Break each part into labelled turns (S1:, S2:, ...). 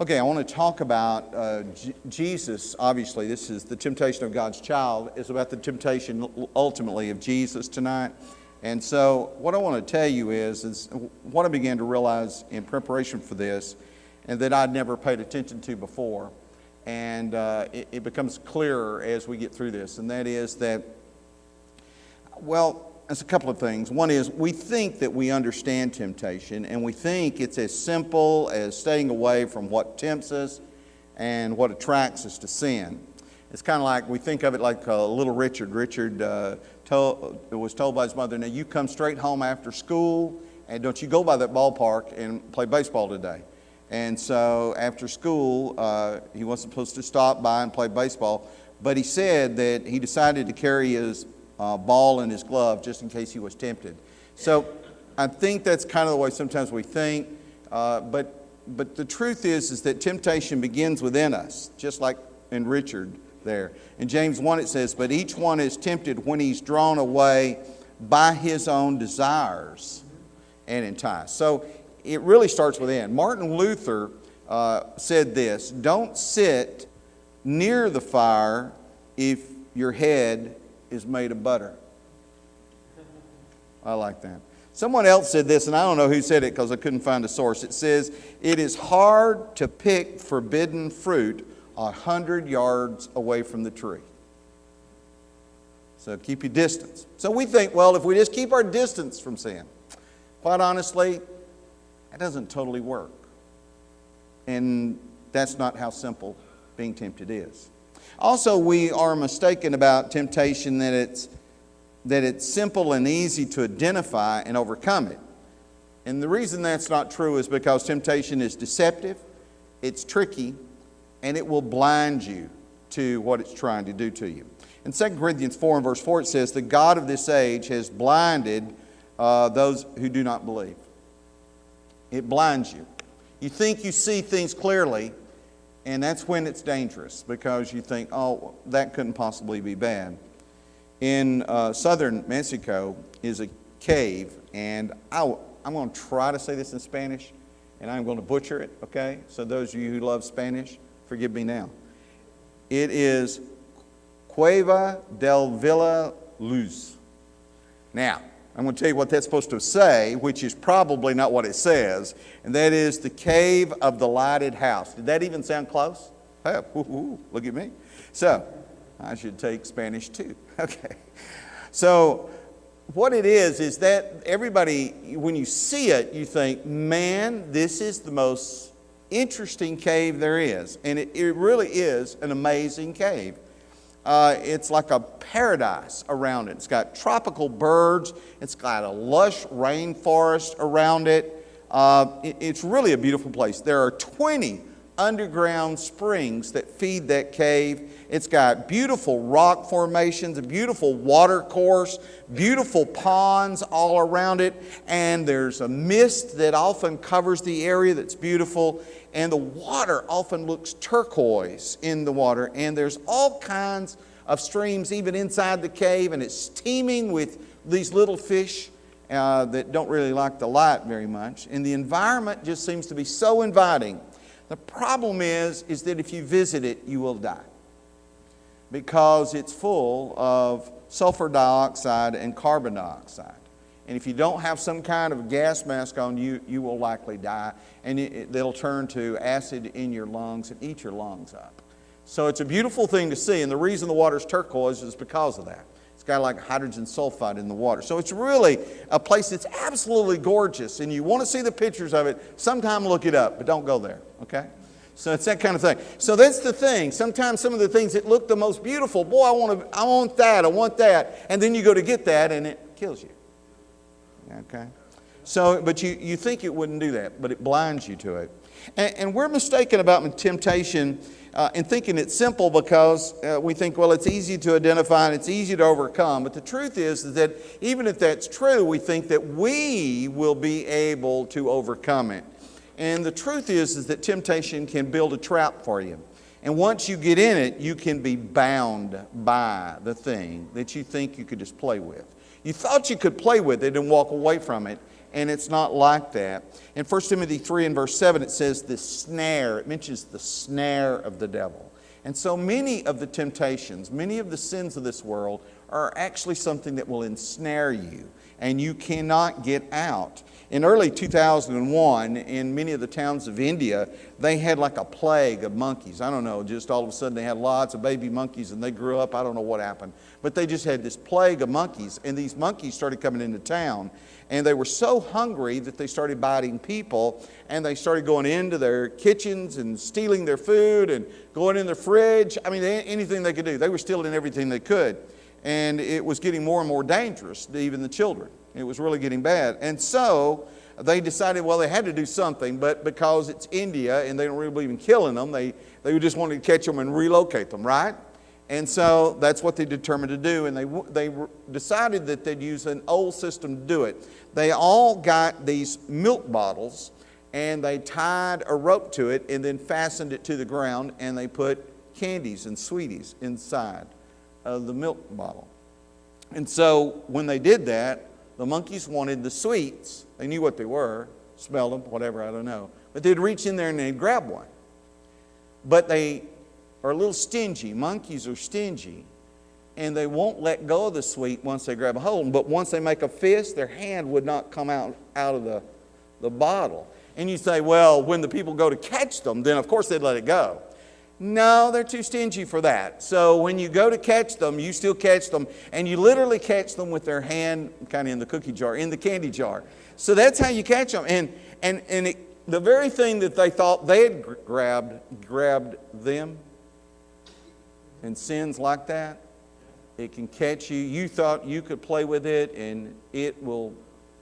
S1: Okay, I want to talk about Jesus. Obviously, this is the temptation of God's child. It's about the temptation ultimately of Jesus tonight. And so what I want to tell you is what I began to realize in preparation for this and that I'd never paid attention to before. And it becomes clearer as we get through this. And that is that, well, there's a couple of things. One is we think that we understand temptation, and we think it's as simple as staying away from what tempts us and what attracts us to sin. It's kind of like, we think of it like little Richard. Richard was told by his mother, now you come straight home after school, and don't you go by that ballpark and play baseball today. And so after school, he wasn't supposed to stop by and play baseball, but he said that he decided to carry his ball in his glove just in case he was tempted. So I think that's kind of the way sometimes we think, but the truth is that temptation begins within us, just like in Richard there. In James 1 it says, but each one is tempted when he's drawn away by his own desires and enticed. So it really starts within. Martin Luther said this, don't sit near the fire if your head is made of butter. I like that. Someone else said this, and I don't know who said it because I couldn't find a source. It says, it is hard to pick forbidden fruit 100 yards away from the tree. So keep your distance. So we think, well, if we just keep our distance from sin, quite honestly, that doesn't totally work. And that's not how simple being tempted is. Also, we are mistaken about temptation that it's simple and easy to identify and overcome it. And the reason that's not true is because temptation is deceptive, it's tricky, and it will blind you to what it's trying to do to you. In 2 Corinthians 4 and verse 4 it says, the God of this age has blinded those who do not believe. It blinds you. You think you see things clearly, and that's when it's dangerous because you think, oh, that couldn't possibly be bad. In southern Mexico is a cave, and I'm going to try to say this in Spanish, and I'm going to butcher it, okay? So those of you who love Spanish, forgive me now. It is Cueva del Villa Luz. Now, I'm going to tell you what that's supposed to say, which is probably not what it says, and that is the cave of the lighted house. Did that even sound close? Oh, look at me. So, I should take Spanish too. Okay. So, what it is that everybody, when you see it, you think, man, this is the most interesting cave there is. And it really is an amazing cave. It's like a paradise around it. It's got tropical birds. It's got a lush rainforest around it. It's really a beautiful place. There are 20 underground springs that feed that cave. It's got beautiful rock formations, a beautiful water course, beautiful ponds all around it, and there's a mist that often covers the area that's beautiful, and the water often looks turquoise in the water, and there's all kinds of streams even inside the cave, and it's teeming with these little fish that don't really like the light very much, and the environment just seems to be so inviting. The problem is that if you visit it, you will die because it's full of sulfur dioxide and carbon dioxide. And if you don't have some kind of gas mask on, you will likely die, and they'll turn to acid in your lungs and eat your lungs up. So it's a beautiful thing to see, and the reason the water's turquoise is because of that. It's got like hydrogen sulfide in the water. So it's really a place that's absolutely gorgeous, and you want to see the pictures of it, sometime look it up, but don't go there, okay? So it's that kind of thing. So that's the thing. Sometimes some of the things that look the most beautiful, boy, I want that, and then you go to get that, and it kills you, okay? So, but you think it wouldn't do that, but it blinds you to it. And we're mistaken about temptation and thinking it's simple because we think, well, it's easy to identify and it's easy to overcome. But the truth is that even if that's true, we think that we will be able to overcome it. And the truth is that temptation can build a trap for you. And once you get in it, you can be bound by the thing that you think you could just play with. You thought you could play with it and walk away from it, and it's not like that. In 1 Timothy 3 and verse 7, it says the snare. It mentions the snare of the devil. And so many of the temptations, many of the sins of this world are actually something that will ensnare you, and you cannot get out. In early 2001, in many of the towns of India, they had like a plague of monkeys. I don't know, just all of a sudden they had lots of baby monkeys and they grew up. I don't know what happened. But they just had this plague of monkeys, and these monkeys started coming into town. And they were so hungry that they started biting people, and they started going into their kitchens and stealing their food and going in their fridge. I mean, anything they could do. They were stealing everything they could. And it was getting more and more dangerous to even the children. It was really getting bad. And so they decided, well, they had to do something, but because it's India and they don't really believe in killing them, they just wanted to catch them and relocate them, right? And so that's what they determined to do, and they decided that they'd use an old system to do it. They all got these milk bottles, and they tied a rope to it and then fastened it to the ground, and they put candies and sweeties inside of the milk bottle. And so when they did that, the monkeys wanted the sweets. They knew what they were, smelled them, whatever, I don't know. But they'd reach in there and they'd grab one. But they are a little stingy. Monkeys are stingy, and they won't let go of the sweet once they grab a hold. But once they make a fist, their hand would not come out of the bottle. And you say, well, when the people go to catch them, then of course they'd let it go. No, they're too stingy for that. So when you go to catch them, you still catch them, and you literally catch them with their hand kind of in the cookie jar, in the candy jar. So that's how you catch them. And the very thing that they thought they had grabbed them. And sins like that, it can catch you. You thought you could play with it, and it will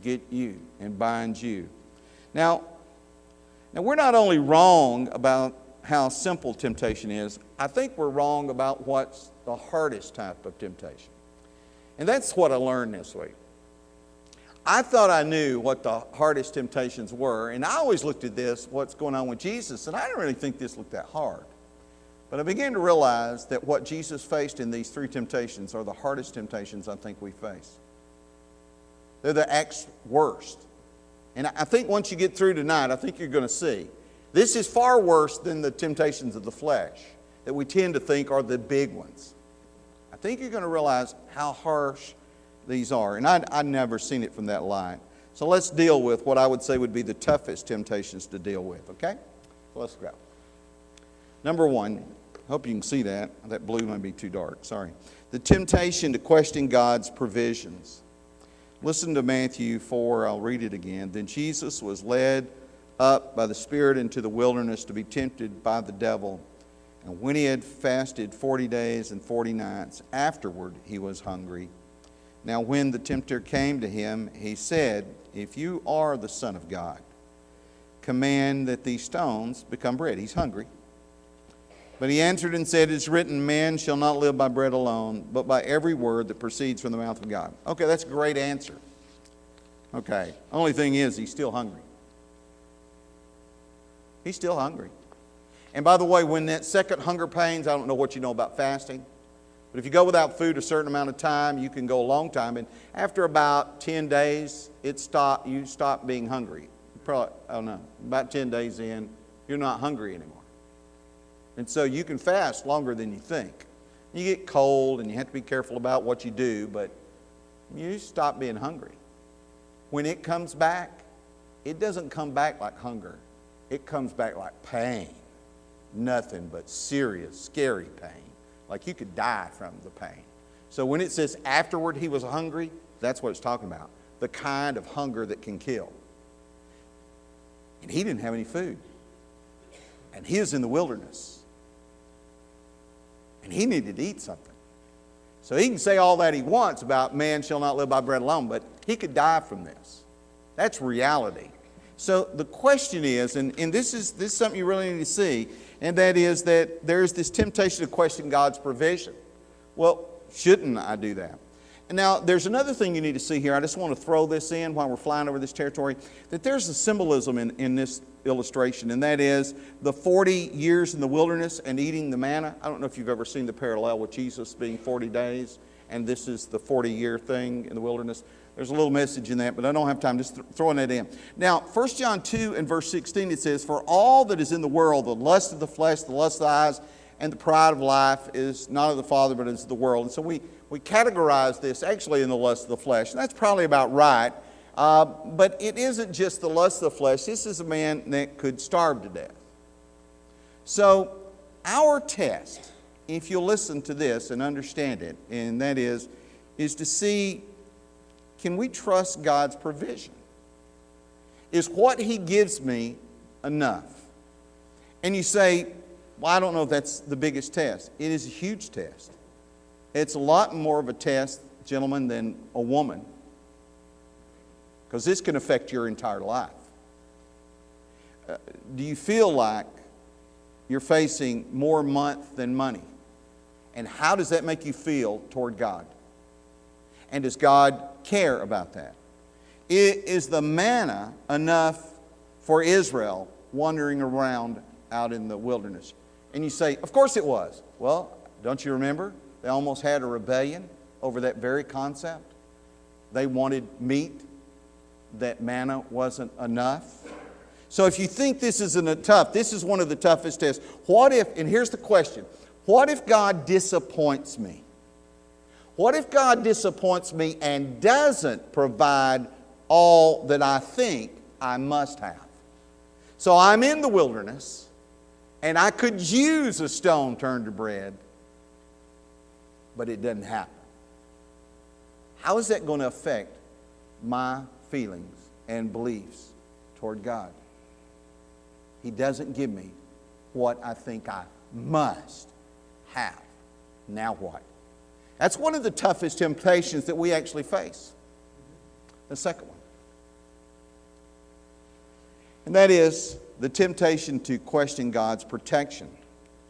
S1: get you and bind you. Now we're not only wrong about how simple temptation is, I think we're wrong about what's the hardest type of temptation. And that's what I learned this week. I thought I knew what the hardest temptations were, and I always looked at this, what's going on with Jesus, and I didn't really think this looked that hard. But I began to realize that what Jesus faced in these three temptations are the hardest temptations I think we face. They're the worst. And I think once you get through tonight, I think you're going to see this is far worse than the temptations of the flesh that we tend to think are the big ones. I think you're going to realize how harsh these are. And I'd never seen it from that light. So let's deal with what I would say would be the toughest temptations to deal with, okay? So let's go. Number one, I hope you can see that. That blue might be too dark, sorry. The temptation to question God's provisions. Listen to Matthew 4, I'll read it again. Then Jesus was led up by the Spirit into the wilderness to be tempted by the devil. And when he had fasted 40 days and 40 nights, afterward he was hungry. Now when the tempter came to him, he said, if you are the Son of God, command that these stones become bread. He's hungry. But he answered and said, it's written, man shall not live by bread alone, but by every word that proceeds from the mouth of God. Okay, that's a great answer. Okay, only thing is, he's still hungry. He's still hungry. And by the way, when that second hunger pains, I don't know what you know about fasting, but if you go without food a certain amount of time, you can go a long time. And after about 10 days, you stop being hungry. Probably, I don't know, about 10 days in, you're not hungry anymore. And so you can fast longer than you think. You get cold and you have to be careful about what you do, but you stop being hungry. When it comes back, it doesn't come back like hunger. It comes back like pain. Nothing but serious, scary pain. Like you could die from the pain. So when it says afterward he was hungry, that's what it's talking about. The kind of hunger that can kill. And he didn't have any food. And he was in the wilderness. And he needed to eat something. So he can say all that he wants about man shall not live by bread alone, but he could die from this. That's reality. So the question is, and this is something you really need to see, and that is that there's this temptation to question God's provision. Well, shouldn't I do that? And now, there's another thing you need to see here. I just want to throw this in while we're flying over this territory, that there's a symbolism in this illustration, and that is the 40 years in the wilderness and eating the manna. I don't know if you've ever seen the parallel with Jesus being 40 days, and this is the 40-year thing in the wilderness. There's a little message in that, but I don't have time, just throwing that in. Now, 1 John 2 and verse 16, it says, "For all that is in the world, the lust of the flesh, the lust of the eyes, and the pride of life is not of the Father, but is of the world." And so we categorize this actually in the lust of the flesh. And that's probably about right. But it isn't just the lust of the flesh. This is a man that could starve to death. So our test, if you'll listen to this and understand it, and that is to see, can we trust God's provision? Is what He gives me enough? And you say, well, I don't know if that's the biggest test. It is a huge test. It's a lot more of a test, gentlemen, than a woman. Because this can affect your entire life. Do you feel like you're facing more month than money? And how does that make you feel toward God? And does God care about that? Is the manna enough for Israel wandering around out in the wilderness? And you say, of course it was. Well, don't you remember? They almost had a rebellion over that very concept. They wanted meat. That manna wasn't enough. So if you think this is this is one of the toughest tests. What if, and here's the question, what if God disappoints me? What if God disappoints me and doesn't provide all that I think I must have? So I'm in the wilderness, and I could use a stone turned to bread, but it doesn't happen. How is that going to affect my feelings and beliefs toward God? He doesn't give me what I think I must have. Now what? That's one of the toughest temptations that we actually face. The second one. And that is the temptation to question God's protection.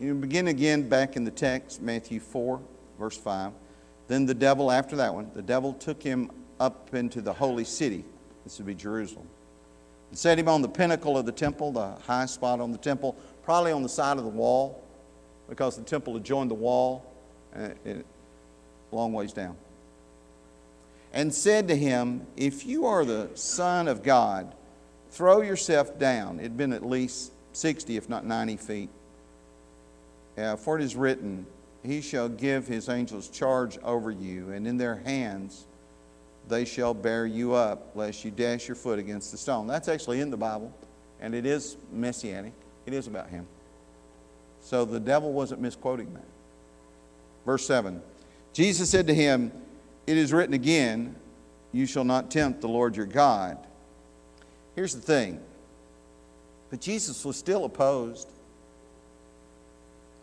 S1: You begin again back in the text, Matthew 4, verse 5. Then the devil, after that one, the devil took him up into the holy city. This would be Jerusalem. And set him on the pinnacle of the temple, the high spot on the temple, probably on the side of the wall, because the temple had joined the wall a long ways down. And said to him, "If you are the Son of God, throw yourself down." It had been at least 60, if not 90 feet. For it is written, "He shall give his angels charge over you, and in their hands they shall bear you up, lest you dash your foot against the stone." That's actually in the Bible, and it is messianic. It is about him. So the devil wasn't misquoting that. Verse 7, Jesus said to him, "It is written again, you shall not tempt the Lord your God." Here's the thing. But Jesus was still opposed.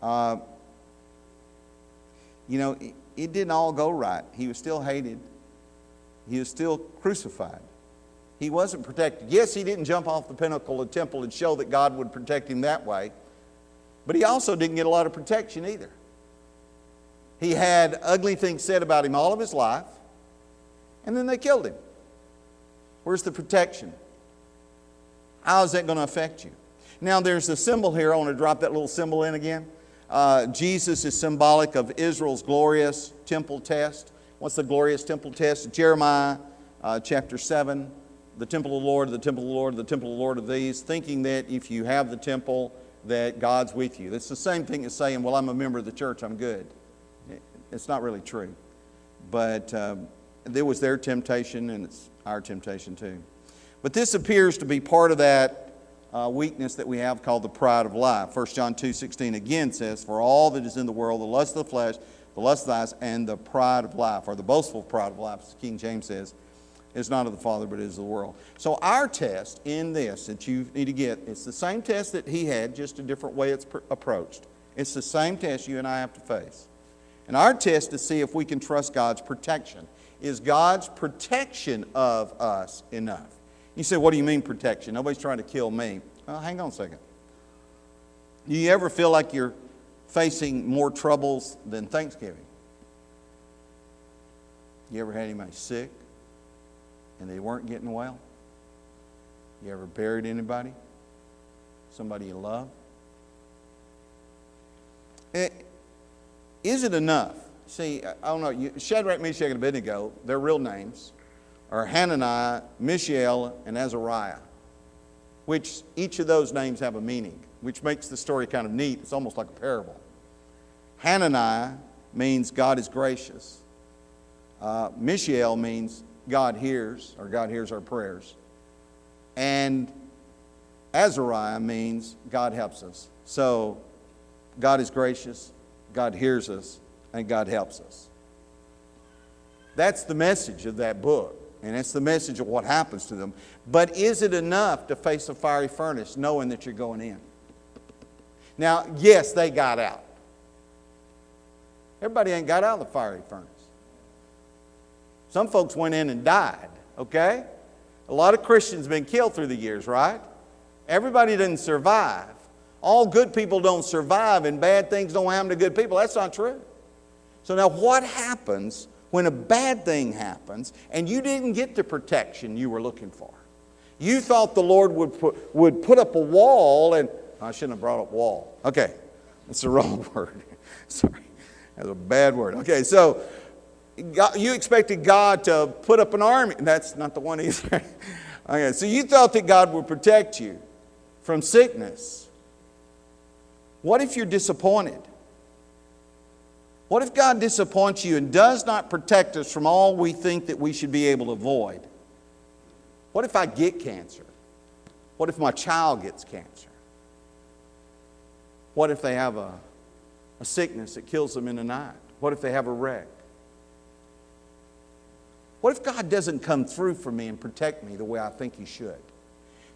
S1: It didn't all go right. He was still hated. He was still crucified. He wasn't protected. Yes, he didn't jump off the pinnacle of the temple and show that God would protect him that way. But he also didn't get a lot of protection either. He had ugly things said about him all of his life, and then they killed him. Where's the protection? How is that going to affect you? Now there's a symbol here. I want to drop that little symbol in again. Jesus is symbolic of Israel's glorious temple test. What's the glorious temple test? Jeremiah chapter 7. The temple of the Lord, the temple of the Lord, the temple of the Lord of these. Thinking that if you have the temple, that God's with you. It's the same thing as saying, well, I'm a member of the church, I'm good. It's not really true. But there was their temptation, and it's our temptation too. But this appears to be part of that weakness that we have called the pride of life. 1 John 2:16 again says, "For all that is in the world, the lust of the flesh, the lust of the eyes, and the pride of life," or the boastful pride of life, as King James says, "is not of the Father, but is of the world." So our test in this that you need to get, it's the same test that he had, just a different way it's approached. It's the same test you and I have to face. And our test to see if we can trust God's protection. Is God's protection of us enough? You say, what do you mean protection? Nobody's trying to kill me. Well, hang on a second. Do you ever feel like you're facing more troubles than Thanksgiving? You ever had anybody sick and they weren't getting well? You ever buried anybody? Somebody you love? Is it enough? See, I don't know. Shadrach, Meshach, and Abednego, their real names are Hananiah, Mishael, and Azariah, which each of those names have a meaning, which makes the story kind of neat. It's almost like a parable. Hananiah means God is gracious. Mishael means God hears, or God hears our prayers. And Azariah means God helps us. So God is gracious, God hears us, and God helps us. That's the message of that book. And that's the message of what happens to them. But is it enough to face a fiery furnace knowing that you're going in? Now, yes, they got out. Everybody ain't got out of the fiery furnace. Some folks went in and died, okay? A lot of Christians have been killed through the years, right? Everybody didn't survive. All good people don't survive and bad things don't happen to good people. That's not true. So now what happens when a bad thing happens and you didn't get the protection you were looking for? You thought the Lord would put up a wall, and I shouldn't have brought up wall. Okay, that's the wrong word. Sorry, that's a bad word. Okay, so you expected God to put up an army. That's not the one either. Okay, so you thought that God would protect you from sickness. What if you're disappointed? What if God disappoints you and does not protect us from all we think that we should be able to avoid? What if I get cancer? What if my child gets cancer? What if they have a sickness that kills them in the night? What if they have a wreck? What if God doesn't come through for me and protect me the way I think He should?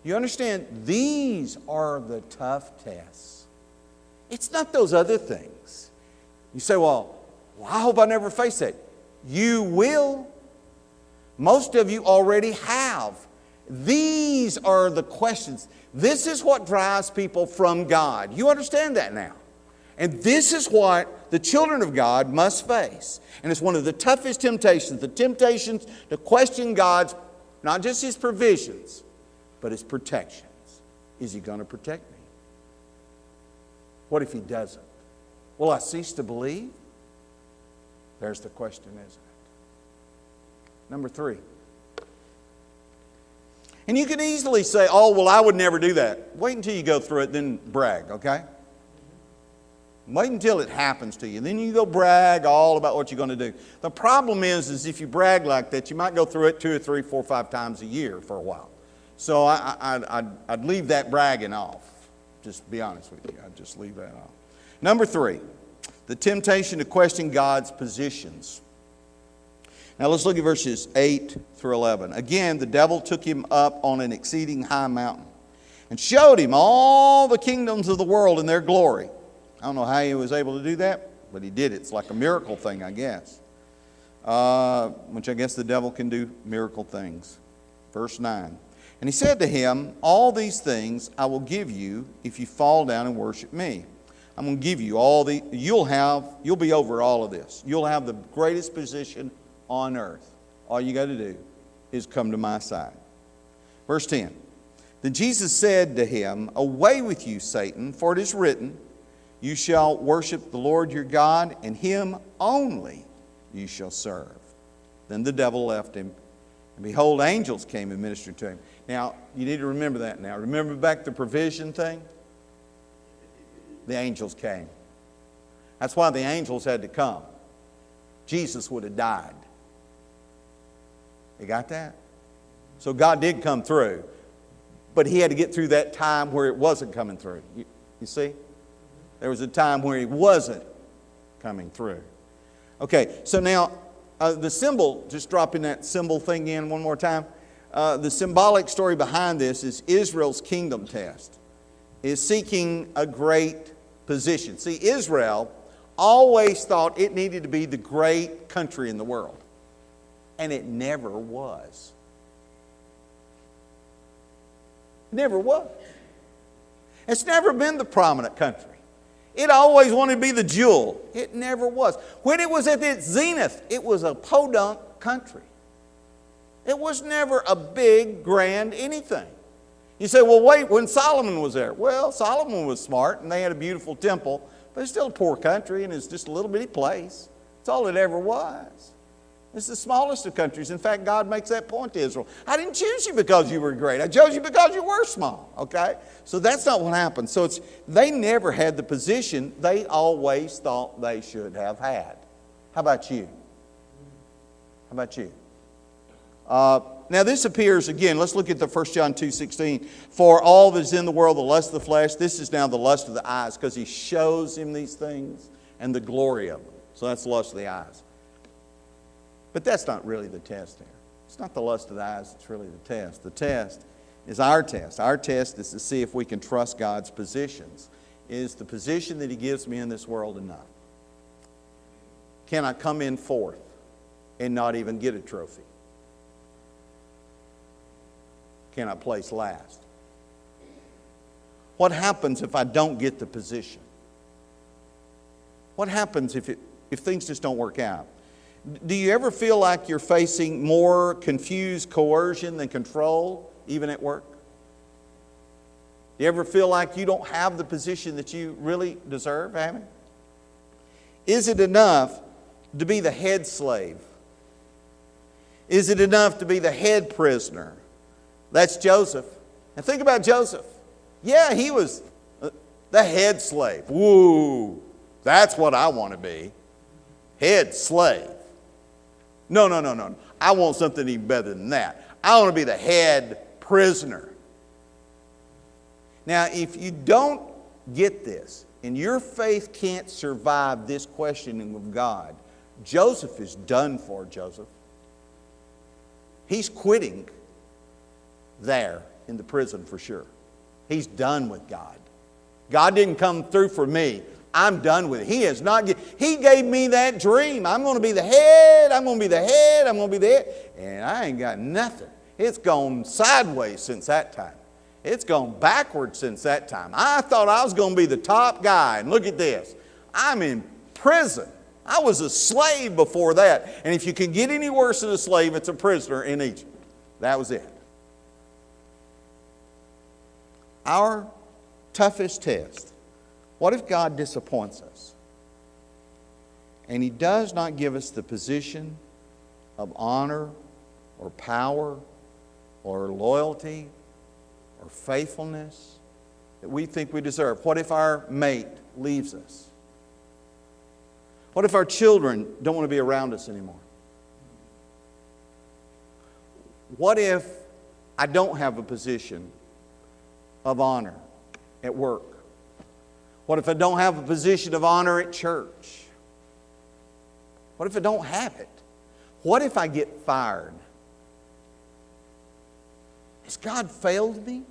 S1: You understand? These are the tough tests. It's not those other things. You say, well, I hope I never face that. You will. Most of you already have. These are the questions. This is what drives people from God. You understand that now? And this is what the children of God must face. And it's one of the toughest temptations. The temptations to question God's, not just His provisions, but His protections. Is He going to protect me? What if He doesn't? Will I cease to believe? There's the question, isn't it? Number 3. And you can easily say, oh, well, I would never do that. Wait until you go through it, then brag, okay? Wait until it happens to you. Then you go brag all about what you're going to do. The problem is if you brag like that, you might go through it 2 or 3, 4, 5 times a year for a while. So I'd leave that bragging off. Just be honest with you. I'd just leave that off. Number 3, the temptation to question God's positions. Now let's look at verses 8 through 11. Again, the devil took him up on an exceeding high mountain and showed him all the kingdoms of the world and their glory. I don't know how he was able to do that, but he did it. It's like a miracle thing, I guess. Which I guess the devil can do miracle things. Verse 9. And he said to him, all these things I will give you if you fall down and worship me. I'm going to give you all the, you'll be over all of this. You'll have the greatest position on earth. All you got to do is come to my side. Verse 10. Then Jesus said to him, away with you, Satan, for it is written, you shall worship the Lord your God, and Him only you shall serve. Then the devil left him, and behold, angels came and ministered to him. Now, you need to remember that now. Remember back the provision thing? The angels came. That's why the angels had to come. Jesus would have died. You got that? So God did come through, but He had to get through that time where it wasn't coming through. You see? There was a time where He wasn't coming through. Okay, so now the symbol, just dropping that symbol thing in one more time. The symbolic story behind this is Israel's kingdom test. Is seeking a great position. See, Israel always thought it needed to be the great country in the world. And it never was. It never was. It's never been the prominent country. It always wanted to be the jewel. It never was. When it was at its zenith, it was a podunk country. It was never a big, grand anything. You say, well, wait, when Solomon was there. Well, Solomon was smart, and they had a beautiful temple, but it's still a poor country, and it's just a little bitty place. That's all it ever was. It's the smallest of countries. In fact, God makes that point to Israel. I didn't choose you because you were great. I chose you because you were small. Okay? So that's not what happened. So they never had the position they always thought they should have had. How about you? How about you? Now this appears, again, let's look at the 1 John 2:16. For all that is in the world, the lust of the flesh, this is now the lust of the eyes, because he shows him these things and the glory of them. So that's the lust of the eyes. But that's not really the test here. It's not the lust of the eyes that's really the test. The test is our test. Our test is to see if we can trust God's positions. Is the position that he gives me in this world enough? Can I come in fourth and not even get a trophy? Can I place last? What happens if I don't get the position? What happens if things just don't work out? Do you ever feel like you're facing more confused coercion than control, even at work? Do you ever feel like you don't have the position that you really deserve having? Is it enough to be the head slave? Is it enough to be the head prisoner? That's Joseph. And think about Joseph. Yeah, he was the head slave. Woo, that's what I want to be. Head slave. No. I want something even better than that. I want to be the head prisoner. Now, if you don't get this, and your faith can't survive this questioning of God, Joseph is done for, Joseph. He's quitting there in the prison for sure. He's done with God. God didn't come through for me. I'm done with it. He has not. He gave me that dream. I'm going to be the head. I'm going to be the head. I'm going to be the head. And I ain't got nothing. It's gone sideways since that time. It's gone backwards since that time. I thought I was going to be the top guy. And look at this. I'm in prison. I was a slave before that. And if you can get any worse than a slave, it's a prisoner in Egypt. That was it. Our toughest test. What if God disappoints us? And he does not give us the position of honor or power or loyalty or faithfulness that we think we deserve? What if our mate leaves us? What if our children don't want to be around us anymore? What if I don't have a position of honor at work? What if I don't have a position of honor at church? What if I don't have it? What if I get fired? Has God failed me?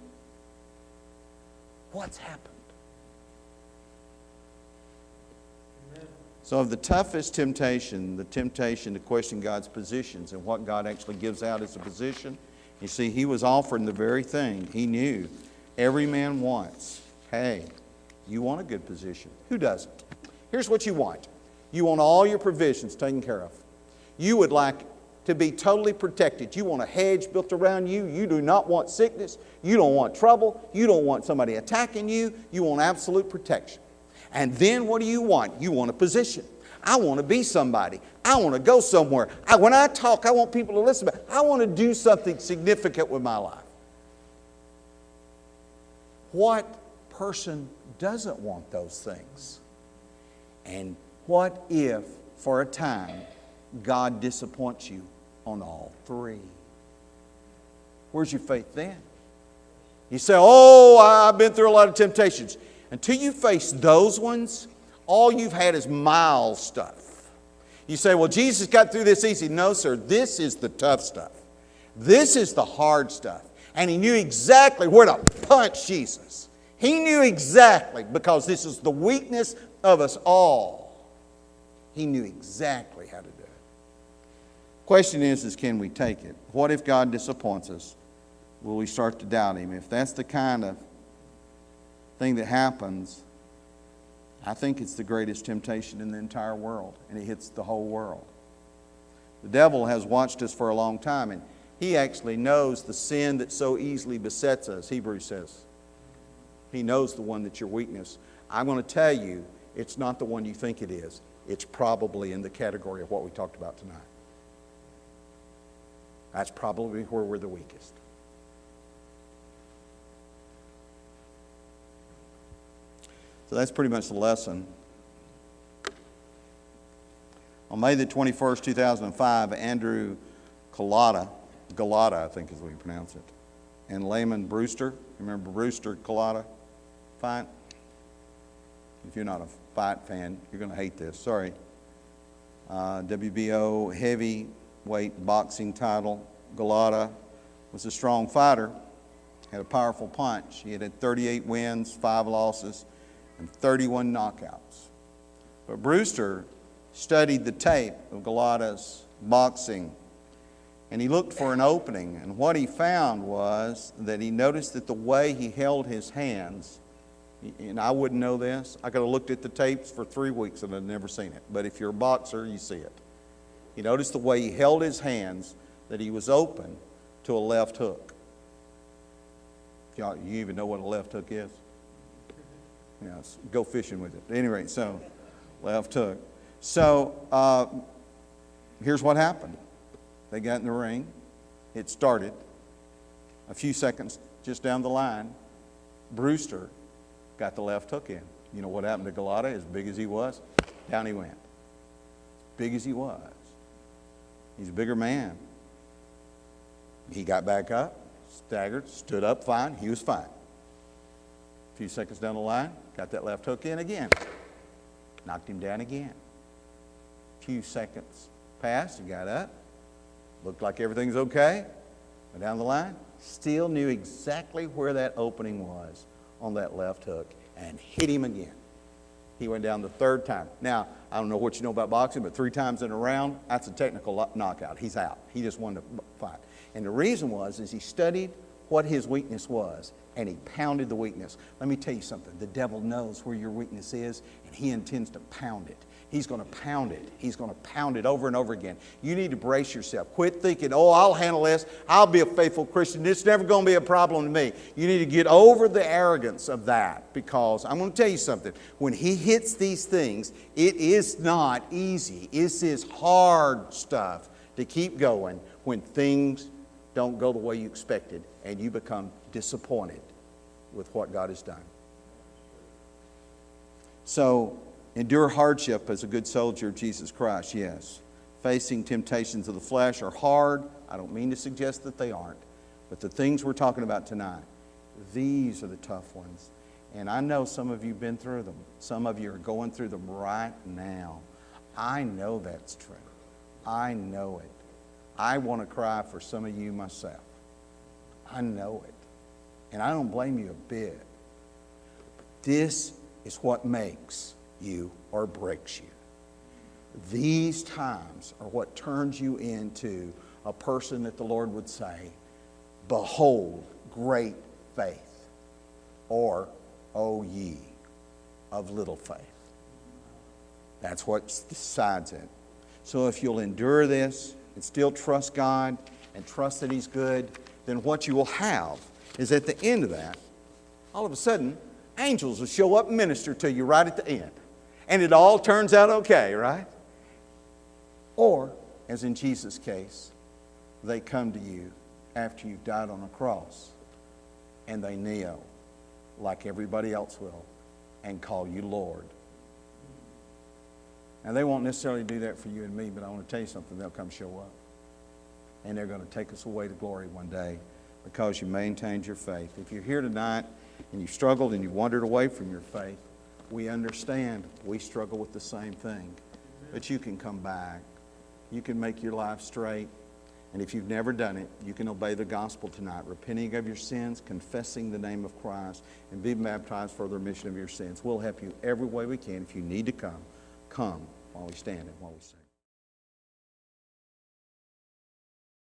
S1: What's happened? Amen. So of the toughest temptation, the temptation to question God's positions and what God actually gives out as a position, you see, he was offering the very thing he knew every man wants. Hey, you want a good position. Who doesn't? Here's what you want. You want all your provisions taken care of. You would like to be totally protected. You want a hedge built around you. You do not want sickness. You don't want trouble. You don't want somebody attacking you. You want absolute protection. And then what do you want? You want a position. I want to be somebody. I want to go somewhere. When I talk, I want people to listen. I want to do something significant with my life. What person doesn't want those things? And what if, for a time, God disappoints you on all three? Where's your faith then? You say, oh, I've been through a lot of temptations. Until you face those ones, all you've had is mild stuff. You say, well, Jesus got through this easy. No, sir, this is the tough stuff. This is the hard stuff. And he knew exactly where to punch Jesus. He knew exactly, because this is the weakness of us all. He knew exactly how to do it. Question is can we take it? What if God disappoints us? Will we start to doubt him? If that's the kind of thing that happens, I think it's the greatest temptation in the entire world, and it hits the whole world. The devil has watched us for a long time, and he actually knows the sin that so easily besets us, Hebrews says. He knows the one that's your weakness. I'm going to tell you, it's not the one you think it is. It's probably in the category of what we talked about tonight. That's probably where we're the weakest. So that's pretty much the lesson. On May the 21st, 2005, Andrew Galata, I think is what you pronounce it, and Layman Brewster, remember Brewster Galata fight? If you're not a fight fan, you're going to hate this, sorry. WBO heavyweight boxing title. Galata was a strong fighter, had a powerful punch. He had 38 wins, 5 losses, and 31 knockouts. But Brewster studied the tape of Galata's boxing, and he looked for an opening. And what he found was that he noticed that the way he held his hands, and I wouldn't know this. I could have looked at the tapes for 3 weeks and I'd never seen it. But if you're a boxer, you see it. He noticed the way he held his hands, that he was open to a left hook. You even know what a left hook is? Yeah, go fishing with it. At any rate, so left hook. So here's what happened. They got in the ring. It started. A few seconds just down the line, Brewster got the left hook in. You know what happened to Galata? As big as he was, down he went. Big as he was. He's a bigger man. He got back up, staggered, stood up fine. He was fine. A few seconds down the line, got that left hook in again. Knocked him down again. A few seconds passed, he got up. Looked like everything's okay. Went down the line, still knew exactly where that opening was on that left hook and hit him again. He went down the 3rd time. Now, I don't know what you know about boxing, but 3 times in a round, that's a technical knockout. He's out. He just won the fight. And the reason is he studied what his weakness was, and he pounded the weakness. Let me tell you something. The devil knows where your weakness is, and he intends to pound it. He's going to pound it. He's going to pound it over and over again. You need to brace yourself. Quit thinking, oh, I'll handle this. I'll be a faithful Christian. It's never going to be a problem to me. You need to get over the arrogance of that, because I'm going to tell you something. When he hits these things, it is not easy. This is hard stuff to keep going when things don't go the way you expected and you become disappointed with what God has done. So, endure hardship as a good soldier of Jesus Christ, yes. Facing temptations of the flesh are hard. I don't mean to suggest that they aren't. But the things we're talking about tonight, these are the tough ones. And I know some of you have been through them. Some of you are going through them right now. I know that's true. I know it. I want to cry for some of you myself. I know it. And I don't blame you a bit. This is what makes you or breaks you. These times are what turns you into a person that the Lord would say, behold, great faith, or O ye of little faith. That's what decides it. So if you'll endure this and still trust God and trust that He's good, then what you will have is at the end of that, all of a sudden, angels will show up and minister to you right at the end. And it all turns out okay, right? Or, as in Jesus' case, they come to you after you've died on a cross and they kneel like everybody else will and call you Lord. Now, they won't necessarily do that for you and me, but I want to tell you something. They'll come show up. And they're going to take us away to glory one day because you maintained your faith. If you're here tonight and you've struggled and you've wandered away from your faith, we understand we struggle with the same thing. But you can come back. You can make your life straight. And if you've never done it, you can obey the gospel tonight, repenting of your sins, confessing the name of Christ, and be baptized for the remission of your sins. We'll help you every way we can. If you need to come, come while we stand and while we sing.